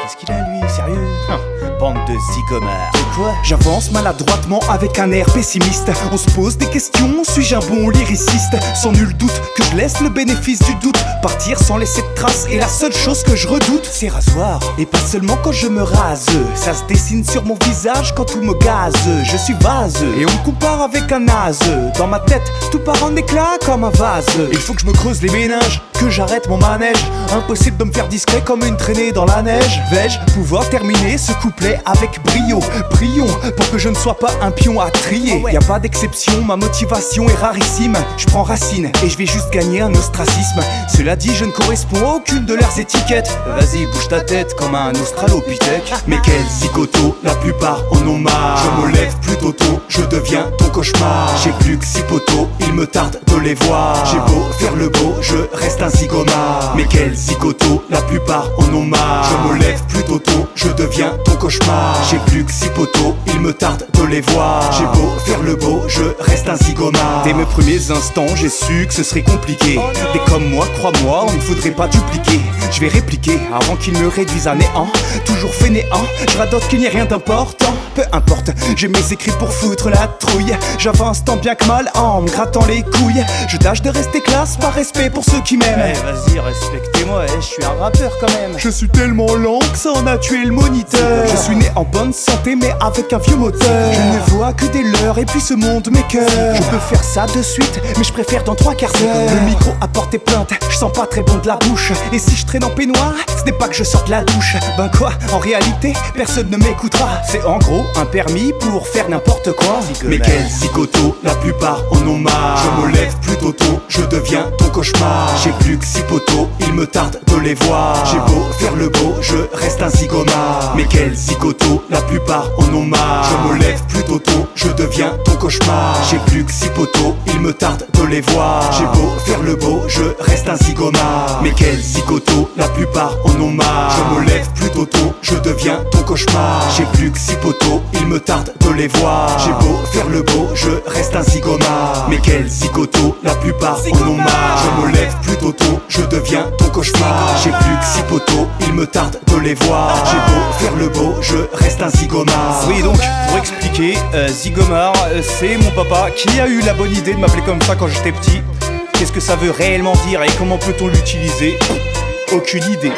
Qu'est-ce qu'il a lui, sérieux? Bande de zigomards. Quoi? J'avance maladroitement avec un air pessimiste. On se pose des questions, suis-je un bon lyriciste? Sans nul doute que je laisse le bénéfice du doute. Partir sans laisser de traces est la seule chose que je redoute. C'est rasoir, et pas seulement quand je me rase. Ça se dessine sur mon visage quand tout me gaze. Je suis vase, et on me compare avec un naze. Dans ma tête, tout part en éclat comme un vase. Il faut que je me creuse les méninges, que j'arrête mon manège. Impossible de me faire discret comme une traînée dans la neige. Vais-je pouvoir terminer ce couplet avec brio? Prions pour que je ne sois pas un pion à trier. Y a pas d'exception, ma motivation est rarissime. Je prends racine et je vais juste gagner un ostracisme. Cela dit, je ne corresponds à aucune de leurs étiquettes. Vas-y, bouge ta tête comme un australopithèque. Mais quels zigotos, la plupart en ont marre. Je me lève plutôt tôt, je deviens ton cauchemar. J'ai plus que 6 poteaux, il me tarde de les voir. J'ai beau faire le beau, je reste un zigomard. Mais quels zigotos, la plupart en ont marre. Je me lève plutôt tôt, je deviens ton cauchemar. J'ai plus que 6 poteaux, il me tarde de les voir. J'ai beau faire le beau, je reste un zigomard. Dès mes premiers instants, j'ai su que ce serait compliqué. Des comme moi, crois-moi, on ne faudrait pas dupliquer. Je vais répliquer avant qu'ils me réduisent à néant. Toujours fainéant, je radote qu'il n'y ait rien d'important. Peu importe, j'ai mes écrits pour foutre la trouille. J'avance tant bien que mal en me grattant les couilles. Je tâche de rester classe par respect pour ceux qui m'aiment. Vas-y, respectez-moi, je suis un rappeur quand même. Je suis tellement lent que ça en a tué le moniteur. Je suis né en bonne santé mais avec un vieux moteur. Je ne vois que des leurres et puis ce monde m'écoeure. Je peux faire ça de suite mais je préfère dans 3 quarts d'heure. Le micro a porté plainte, je sens pas très bon de la bouche. Et si je traîne en peignoir, ce n'est pas que je sorte la douche. Ben quoi, en réalité, personne ne m'écoutera. C'est en gros un permis pour faire n'importe quoi. Mais quels zigotos, la plupart en ont marre. Je me lève plutôt tôt, je deviens ton cauchemar. J'ai plus que 6 poteaux, il me tarde de les voir. J'ai beau faire le beau, je reste un zigomard. Mais quels zigotos, la plupart en ont marre. Je me lève plutôt tôt, je deviens ton cauchemar. J'ai plus que 6 poteaux, il me tarde de les voir. J'ai beau faire le beau, je reste un zigomard. Mais quels zigotos, la plupart en ont marre. Je me lève plutôt tôt, je deviens ton cauchemar. J'ai plus que 6 poteaux, il me tarde de les voir. J'ai beau faire le beau, je reste un zigomard. Mais quels zigotos, la plupart en ont marre. Je me lève plutôt tôt, je deviens ton cauchemar. J'ai plus que 6 poteaux, il me tarde de les voir. J'ai beau faire le beau, je reste un zigomard. Oui, donc, pour expliquer, zigomard, c'est mon papa qui a eu la bonne idée de m'appeler comme ça quand j'étais petit. Qu'est-ce que ça veut réellement dire et comment peut-on l'utiliser? Aucune idée.